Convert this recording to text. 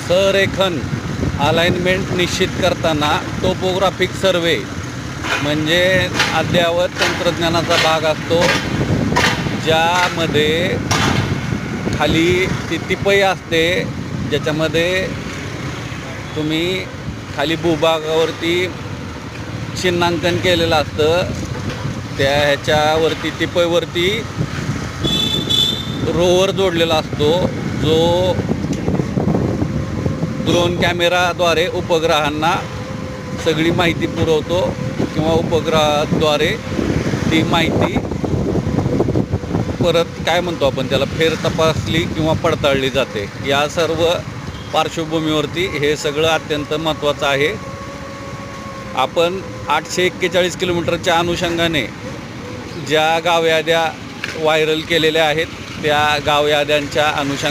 संरेखन अलाइनमेंट निश्चित करताना टोपोग्राफिक सर्वे म्हणजे अद्ययावत तंत्रज्ञानाचा भाग असतो, ज्यामध्ये खाली ती टिपई असते, ज्याच्यामध्ये तुम्ही खाली भूभागावरती चिन्हांकन केलेलं असतं. त्या ह्याच्यावरती टिपईवरती रोवर जोडलेला असतो, जो ड्रोन कॅमेराद्वारे उपग्रहांना सगळी माहिती पुरवतो किंवा उपग्रहाद्वारे ती माहिती परत काय म्हणतो आपण त्याला फेर तपासली किंवा पडताळली जाते. या सर्व पार्श्वभूमीवरती हे सगळं अत्यंत महत्त्वाचं आहे. आपण 841 किलोमीटरच्या अनुषंगाने ज्या गावयाद्या व्हायरल केलेल्या आहेत त्या गावयाद्यांच्या अनुषंगाने